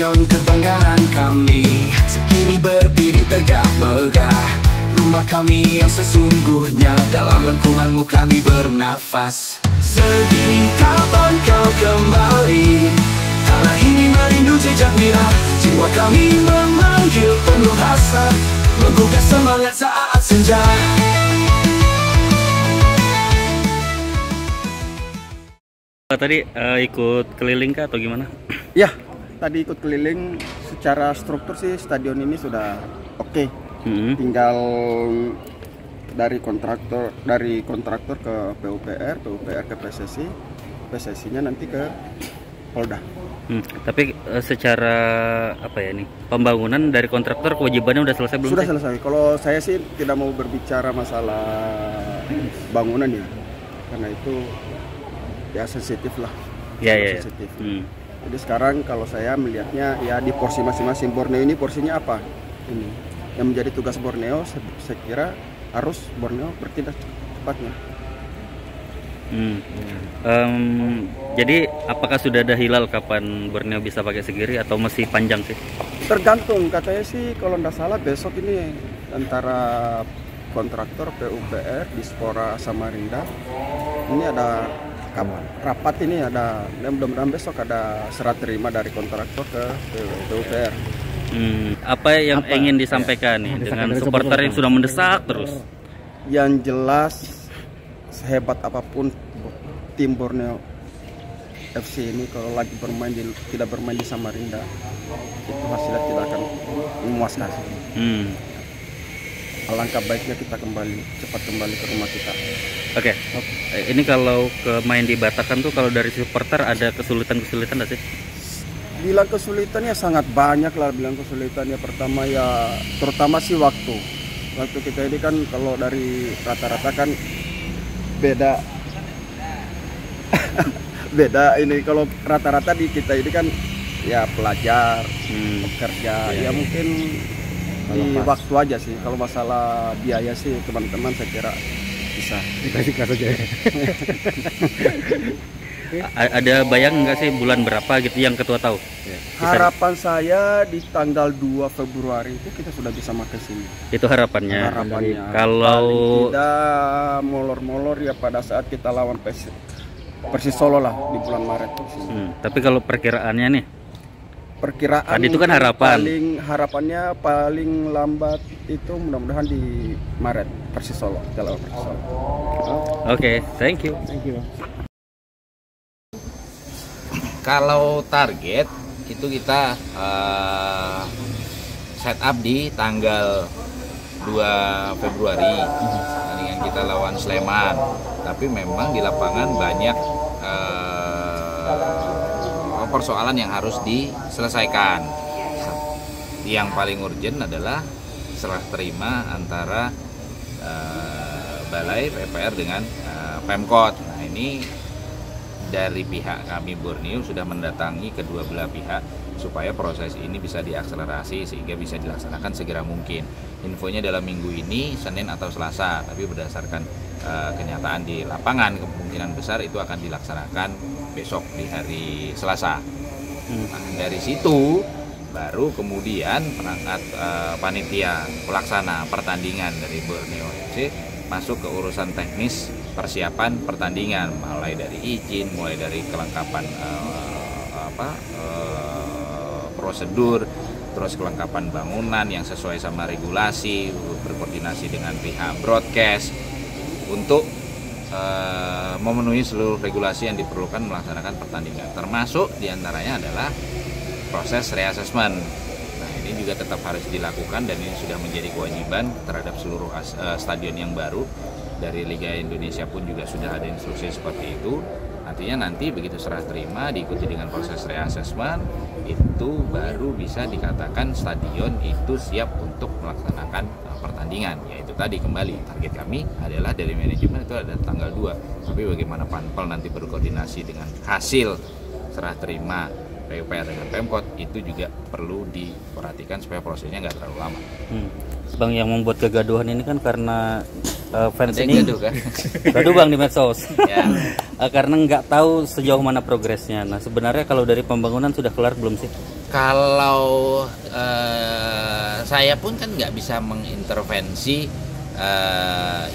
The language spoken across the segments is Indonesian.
Stadion kebanggaan kami sekini berdiri tegak megah. Rumah kami yang sesungguhnya, dalam lengkunganmu kami bernafas. Segini kapan kau kembali? Tanah ini merindu jejak merah. Jiwa kami memanggil penuh hasrat, menggugah semangat saat senja. Tadi ikut keliling kah atau gimana? Ya, tadi ikut keliling. Secara struktur sih stadion ini sudah oke. Tinggal dari kontraktor ke PUPR ke PSSI, PSSI-nya nanti ke Polda. Tapi secara apa ya nih, pembangunan dari kontraktor kewajibannya udah selesai belum? Sudah selesai. Kalau saya sih tidak mau berbicara masalah bangunan ya, karena itu ya sensitif lah. Ya. Sensitif. Jadi sekarang kalau saya melihatnya ya di porsi masing-masing. Borneo ini porsinya apa? Ini yang menjadi tugas Borneo, saya kira harus Borneo bertindak cepatnya. Jadi apakah sudah ada hilal kapan Borneo bisa pakai segiri atau masih panjang sih? Tergantung, katanya sih kalau tidak salah besok ini antara kontraktor PUPR Dispora Samarinda ini ada rapat, ini ada, mudah-mudahan besok ada serah terima dari kontraktor ke PUPR. Apa yang ingin disampaikan nih dengan supporter yang sudah mendesak terus? Yang jelas sehebat apapun tim Borneo FC ini kalau lagi tidak bermain di Samarinda, itu hasilnya tidak akan memuaskan. Alangkah baiknya kita cepat kembali ke rumah kita. Oke. Ini kalau main di Batam tuh kalau dari supporter ada kesulitan nggak sih? Bilang kesulitannya sangat banyak lah. Pertama ya terutama sih waktu kita ini kan kalau dari rata-rata kan beda beda ini. Kalau rata-rata di kita ini kan ya pelajar, pekerja, ya mungkin di waktu aja sih. Kalau masalah biaya sih teman-teman saya kira bisa dikasih saja. Ada bayang nggak sih bulan berapa gitu yang ketua tahu? Harapan saya di tanggal 2 Februari itu kita sudah bisa makan sini. Itu harapannya. Kalau tidak molor-molor ya pada saat kita lawan Persis Solo lah di bulan Maret. Tapi kalau perkiraannya nih? Perkiraan tadi itu kan harapannya paling lambat itu mudah-mudahan di Maret Persis Solo. Kita lawan Persis Solo. Oke, thank you. Kalau target itu kita set up di tanggal 2 Februari dengan kita lawan Sleman. Tapi memang di lapangan banyak persoalan yang harus diselesaikan. Yang paling urgent adalah serah terima antara Balai PPR dengan Pemkot. Nah, ini dari pihak kami Borneo sudah mendatangi kedua belah pihak supaya proses ini bisa diakselerasi sehingga bisa dilaksanakan segera mungkin. Infonya dalam minggu ini, Senin atau Selasa, tapi berdasarkan kenyataan di lapangan kemungkinan besar itu akan dilaksanakan besok di hari Selasa. Nah, dari situ baru kemudian perangkat panitia pelaksana pertandingan dari Borneo FC masuk ke urusan teknis persiapan pertandingan, mulai dari izin, mulai dari kelengkapan prosedur, terus kelengkapan bangunan yang sesuai sama regulasi, berkoordinasi dengan pihak broadcast untuk memenuhi seluruh regulasi yang diperlukan melaksanakan pertandingan, termasuk diantaranya adalah proses reassessment. Nah, ini juga tetap harus dilakukan dan ini sudah menjadi kewajiban terhadap seluruh stadion yang baru. Dari Liga Indonesia pun juga sudah ada instruksi seperti itu. Artinya nanti begitu serah terima diikuti dengan proses reassessment, itu baru bisa dikatakan stadion itu siap untuk melaksanakan pertandingan. Yaitu tadi kembali target kami adalah dari manajemen itu ada tanggal 2. Tapi bagaimana Panpel nanti berkoordinasi dengan hasil serah terima PUPR dengan Pemkot itu juga perlu diperhatikan supaya prosesnya nggak terlalu lama. Bang, yang membuat kegaduhan ini kan karena fans Ada yang ini gaduh kan? gaduh bang di medsos. Ya. Karena nggak tahu sejauh mana progresnya. Nah sebenarnya kalau dari pembangunan sudah kelar belum sih? Kalau saya pun kan nggak bisa mengintervensi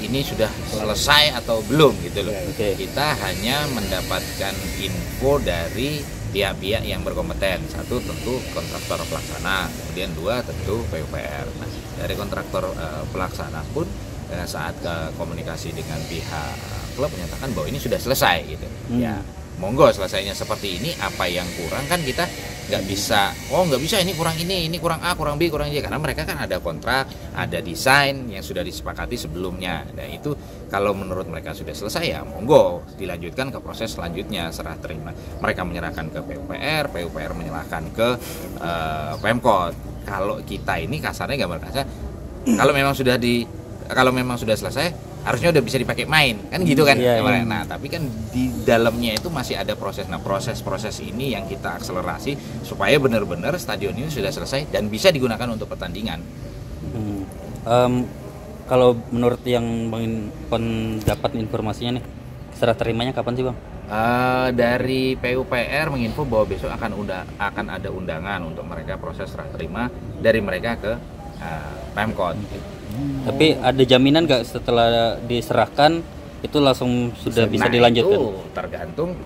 ini sudah selesai atau belum gitu loh. Oke. Kita hanya mendapatkan info dari pihak-pihak yang berkompeten. Satu tentu kontraktor pelaksana, kemudian dua tentu PUPR. Nah, dari kontraktor pelaksana pun saat komunikasi dengan pihak klub menyatakan bahwa ini sudah selesai gitu. Ya monggo selesainya seperti ini. Apa yang kurang kan kita nggak bisa, nggak bisa ini kurang A, kurang B, kurang C, karena mereka kan ada kontrak, ada desain yang sudah disepakati sebelumnya. Dan itu kalau menurut mereka sudah selesai ya monggo dilanjutkan ke proses selanjutnya, serah terima. Mereka menyerahkan ke PUPR menyerahkan ke Pemkot. Kalau kita ini kasarnya gambar kasar, kalau memang sudah selesai harusnya udah bisa dipakai main kan gitu kan. Nah tapi kan di dalamnya itu masih ada proses. Nah proses ini yang kita akselerasi supaya benar-benar stadion ini sudah selesai dan bisa digunakan untuk pertandingan. Kalau menurut yang Bang dapat informasinya nih, serah terimanya kapan sih Bang? Dari PUPR menginfo bahwa besok akan ada undangan untuk mereka proses serah terima dari mereka ke Pemkot. Tapi ada jaminan nggak setelah diserahkan itu langsung sudah bisa dilanjutkan? Itu tergantung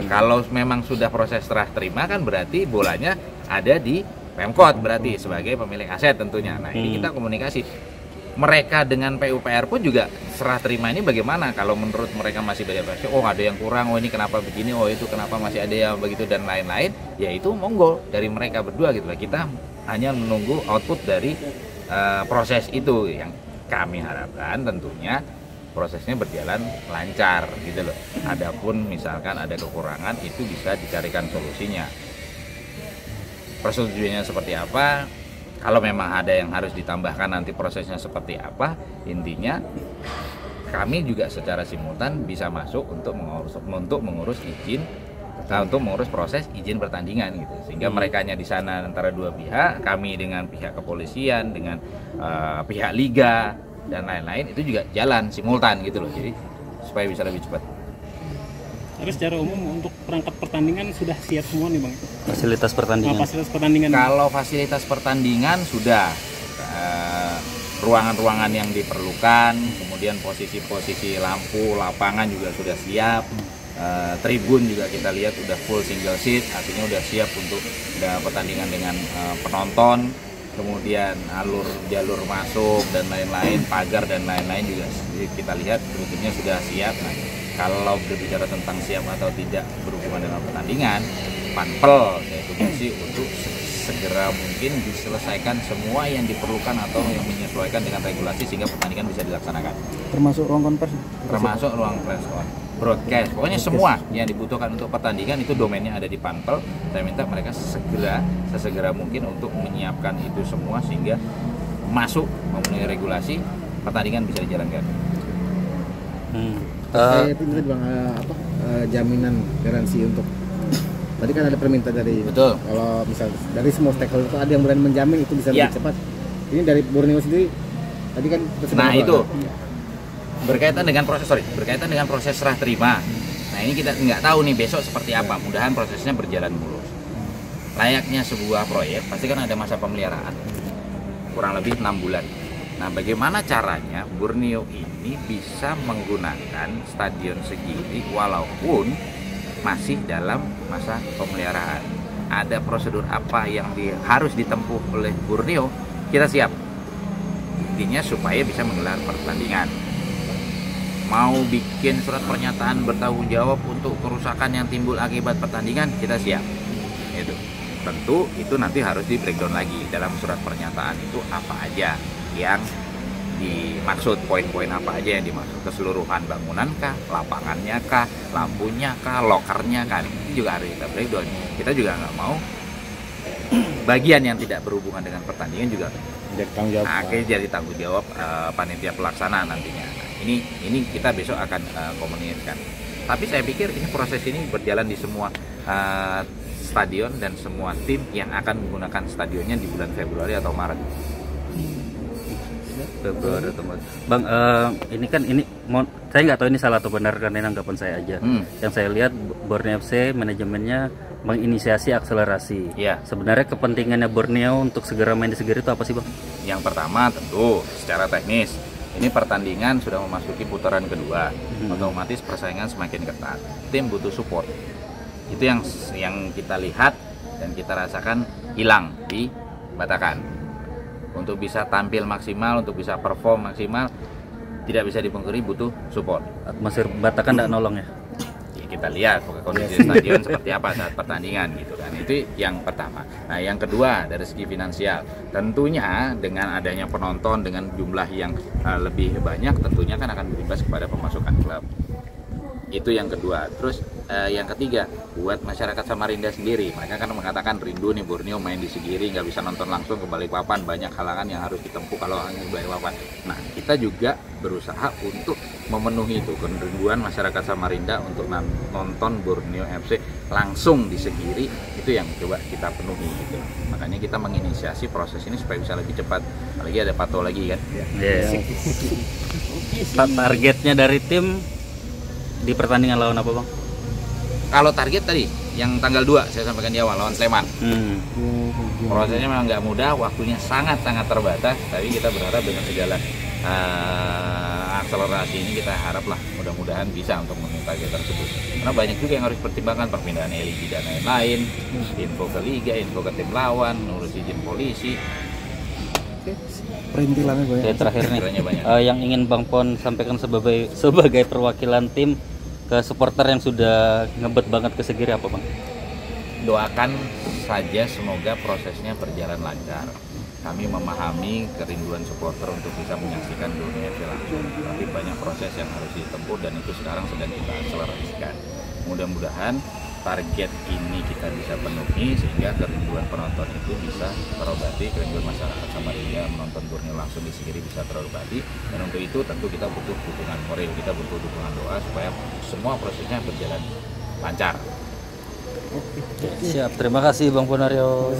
kalau memang sudah proses serah terima kan berarti bolanya ada di Pemkot berarti sebagai pemilik aset tentunya. Nah ini kita komunikasi mereka dengan PUPR pun juga serah terima ini bagaimana. Kalau menurut mereka masih banyak versi, ada yang kurang, ini kenapa begini, itu kenapa masih ada yang begitu dan lain-lain, ya itu monggo dari mereka berdua gitu lah. Kita hanya menunggu output dari proses itu. Yang kami harapkan tentunya prosesnya berjalan lancar gitu loh. Adapun misalkan ada kekurangan itu bisa dicarikan solusinya. Persetujuannya seperti apa? Kalau memang ada yang harus ditambahkan nanti prosesnya seperti apa? Intinya kami juga secara simultan bisa masuk untuk mengurus izin, untuk mengurus proses izin pertandingan gitu, sehingga merekanya di sana antara dua pihak, kami dengan pihak kepolisian, dengan pihak liga dan lain-lain itu juga jalan simultan gitu loh, jadi supaya bisa lebih cepat. Tapi secara umum untuk perangkat pertandingan sudah siap semua nih Bang? Fasilitas pertandingan? Fasilitas pertandingan. Kalau fasilitas pertandingan sudah ruangan-ruangan yang diperlukan, kemudian posisi-posisi lampu, lapangan juga sudah siap. Tribun juga kita lihat udah full single seat, artinya udah siap untuk pertandingan dengan penonton. Kemudian jalur masuk dan lain-lain, pagar dan lain-lain juga kita lihat bentuknya sudah siap. Nah, kalau berbicara tentang siap atau tidak berhubungan dengan pertandingan, Panpel yaitu sih untuk segera mungkin diselesaikan semua yang diperlukan atau yang menyesuaikan dengan regulasi sehingga pertandingan bisa dilaksanakan. Termasuk ruang konversi? Termasuk ruang press broadcast, pokoknya semua yang dibutuhkan untuk pertandingan itu domainnya ada di Panpel. Saya minta mereka sesegera mungkin untuk menyiapkan itu semua sehingga masuk memenuhi regulasi, pertandingan bisa dijalankan. Itu tadi Bang, jaminan garansi untuk tadi kan ada permintaan dari Betul. Kalau misal dari semua stakeholder itu ada yang berani menjamin itu bisa lebih cepat. Ini dari Borneo sendiri tadi kan itu berkaitan dengan proses serah terima. Nah ini kita nggak tahu nih besok seperti apa. Mudahan prosesnya berjalan mulus. Layaknya sebuah proyek pasti kan ada masa pemeliharaan kurang lebih 6 bulan. Nah bagaimana caranya Borneo ini bisa menggunakan stadion segini walaupun masih dalam masa pemeliharaan? Ada prosedur apa yang harus ditempuh oleh Borneo? Kita siap. Intinya supaya bisa menggelar pertandingan. Mau bikin surat pernyataan bertanggung jawab untuk kerusakan yang timbul akibat pertandingan, kita siap. Itu tentu itu nanti harus di breakdown lagi dalam surat pernyataan itu apa aja yang dimaksud, poin-poin apa aja yang dimaksud, keseluruhan bangunan kah, lapangannya kah, lampunya kah, lokernya kah, itu juga harus kita breakdown. Kita juga nggak mau bagian yang tidak berhubungan dengan pertandingan juga jadi tanggung jawab panitia pelaksana nantinya. Ini kita besok akan komunikasikan. Tapi saya pikir ini proses ini berjalan di semua stadion dan semua tim yang akan menggunakan stadionnya di bulan Februari atau Maret. Februari atau Maret. Bang, ini kan saya nggak tahu ini salah atau benar, karena ini anggapan saya aja. Yang saya lihat Borneo FC manajemennya menginisiasi akselerasi. Iya. Sebenarnya kepentingannya Borneo untuk segera main di Segiri itu apa sih, Bang? Yang pertama tentu secara teknis, ini pertandingan sudah memasuki putaran kedua, otomatis persaingan semakin ketat. Tim butuh support. Itu yang kita lihat dan kita rasakan hilang di Batakkan. Untuk bisa tampil maksimal, untuk bisa perform maksimal, tidak bisa dipungkiri butuh support. Atmosfer Batakkan nggak nolong ya? Ya, kita lihat kondisi stadion seperti apa saat pertandingan gitu kan. Itu yang pertama. Nah, yang kedua dari segi finansial, tentunya dengan adanya penonton dengan jumlah yang lebih banyak, tentunya kan akan berimbas kepada pemasukan klub. Itu yang kedua. Terus yang ketiga, buat masyarakat Samarinda sendiri, mereka kan mengatakan rindu nih Borneo main di Segiri, nggak bisa nonton langsung ke Balikpapan, banyak halangan yang harus ditempuh kalau hanya di Balikpapan. Nah, kita juga berusaha untuk memenuhi itu kerinduan masyarakat Samarinda untuk nonton Borneo FC langsung di Segiri, itu yang coba kita penuhi gitu. Makanya kita menginisiasi proses ini supaya bisa lebih cepat. Apalagi ada Pato lagi kan. Targetnya dari tim di pertandingan lawan apa, Bang? Kalau target tadi yang tanggal 2 saya sampaikan di awal lawan Sleman. Prosesnya memang nggak mudah, waktunya sangat-sangat terbatas, tapi kita berharap dengan segala akselerasi ini kita haraplah mudah-mudahan bisa untuk memenuhi target tersebut. Karena banyak juga yang harus pertimbangkan, perpindahan LIG dan lain-lain, info ke liga, info ke tim lawan, ngurus izin polisi. Perintilannya banyak. Oke, terakhir nih, Banyak. yang ingin Bang Pon sampaikan sebagai perwakilan tim ke supporter yang sudah ngebet banget ke Segiri apa, Bang? Doakan saja semoga prosesnya berjalan lancar. Kami memahami kerinduan supporter untuk bisa menyaksikan Borneo FC langsung, tapi banyak proses yang harus ditempuh dan itu sekarang sedang kita akselerasikan. Mudah-mudahan target ini kita bisa penuhi sehingga kerinduan penonton itu bisa terobati, kerinduan masyarakat Samarinda menonton Borneo langsung di Segiri bisa terobati, dan untuk itu tentu kita butuh dukungan moral, kita butuh dukungan doa supaya semua prosesnya berjalan lancar. Siap, terima kasih Bang Ponario.